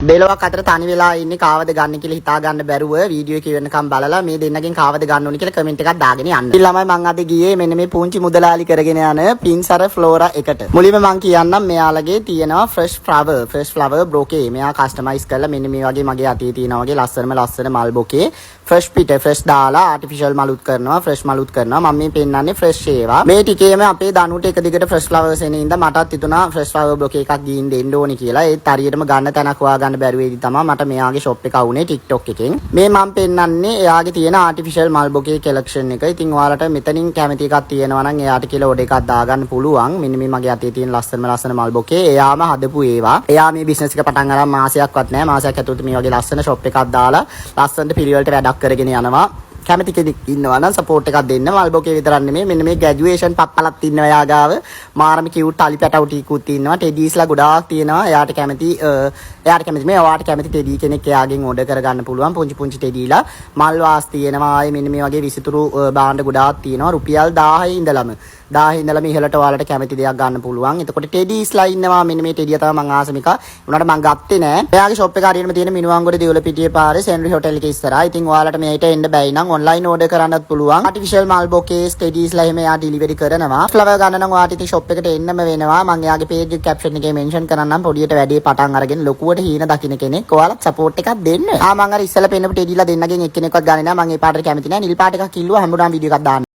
බෙලවක් අතර තනි වෙලා ඉන්නේ කාවද ගන්න කියලා හිතා ගන්න බැරුව වීඩියෝ එක වෙනකම් බලලා මේ දෙන්නගෙන් කාවද ගන්න ඕනි කියලා කමෙන්ට් එකක් දාගෙන යන්න. ඉතින් ළමයි මං අද ගියේ මෙන්න මේ පුංචි මුදලාලි කරගෙන යන පින්සර ෆ්ලෝරා එකට. මුලින්ම මං කියන්නම් මෙයාලගේ තියෙනවා ෆ්‍රෙෂ් ෆ්ලවර් බ්‍රෝකේ. මෙයා කස්ටමයිස් කරලා මෙන්න මේ වගේ මගේ අතේ තියෙනවා වගේ ලස්සන මල් බොකේ ෆ්‍රෙෂ් ෆ්‍රෙෂ් දාලා ආටිෆිෂල් මලුත් කරනවා ෆ්‍රෙෂ් මලුත් කරනවා. මම මේ පෙන්නන්නේ ෆ්‍රෙෂ් ඒවා. මේ ටිකේම අපේ දනුට එක දිගට ෆ්‍රෙෂ් ෆ්ලවර්ස් එන ඉඳන් මටත් හිතුණා ෆ්‍රෙෂ් ෆ්ලවර් බ්‍රෝකේ එකක් ගිහින් දෙන්න ඕනි කියලා. ඒත් හරියටම ගන්න තැනක් හොයාගන්න බැරුව වෙයිද තමයි මට මෙයාගේ ෂොප් එක ආුනේ TikTok එකෙන්. මේ මම පෙන්නන්නේ එයාගේ තියෙන ආටිෆිෂල් මල් බොකේ කලෙක්ෂන් එක. ඉතින් ඔයාලට මෙතනින් කැමති එකක් තියෙනවා නම් එයාට කියලා ඔඩ එකක් දාගන්න පුළුවන්. මෙන්න මේ මගේ අතේ තියෙන ලස්සන මල් බොකේ එයාම හදපු ඒවා. එයා මේ බිස්නස් එක පටන් අරන් මාසයක්වත් නැහැ. මාසයක් ඇතුළත මේ වගේ ලස්සන ෂොප් එකක් දාලා ලස්සනට පිළිවෙලට වැඩක් කරගෙන යනවා. කැමති කෙනෙක් ඉන්නවා නම් සපෝට් එකක් දෙන්න. මල් බොකේ විතරක් නෙමෙයි මෙන්න මේ ග්‍රැජුවේෂන් පප්පලක් ඉන්නවා එයා ගාව. මාරම කියුට් අලි පැටවු ටිකුත් ඉන්නවා. ටෙඩීස්ලා ගොඩාක් තියෙනවා. එයාට කැමති මේ ඔයාට කැමති ටෙඩී කෙනෙක් එයාගෙන් ඕඩර් කරගන්න පුළුවන්. පුංචි ටෙඩීලා මල් වාස් තියෙනවා. ආයේ මෙන්න මේ වගේ විසිතුරු භාණ්ඩ ගොඩාක් තියෙනවා. රුපියල් 1000 ඉඳලම ඉහළට ඔයාලට කැමති දෙයක් ගන්න පුළුවන්. එතකොට ටෙඩීස්ලා ඉන්නවා. මෙන්න මේ ටෙඩිය තමයි මං ආසමික. උනාට මං ගත්තේ නෑ. එයාගේ ෂොප් එක හරියටම තියෙන මිනුවන්ගොඩ දෙවලපිටියේ පාරේ සෙන්රි හොටෙල් එකේ ඉස්සරහා. ඉතින් ඔයාලට මේකට එන්න බැයි නම් ඔන්ලයින් ඕඩර් කරන්නත් පුළුවන්. ආටිෆිෂල් මල් බොකේස් ටෙඩීස්ලා එහෙම එයා ඩිලිවරි කරනවා. ෆ්ලවර් ගන්න නම් ඔයාට ඉතින් ෂොප් එකට එන්නම වෙනවා. මං එයාගේ පේජ් එක කැප්ෂන් එකේ මෙන්ෂන් කරන්නම්. පොඩියට වැඩේ පටන් අරගෙන ලොකුවට හීන දකින්න කෙනෙක් ඔයාලත් සපෝට් එකක් දෙන්න. මං අර ඉස්සලා පෙන්නපු ටෙඩීලා දෙන්නගෙන් එක්කෙනෙක්වත් ගන්නේ නෑ. මං ඒ පාටට කැමති නෑ. නිල් පාට එකක් කිල්ලුවා හැමෝටම වීඩියෝ එකක් දාන්න.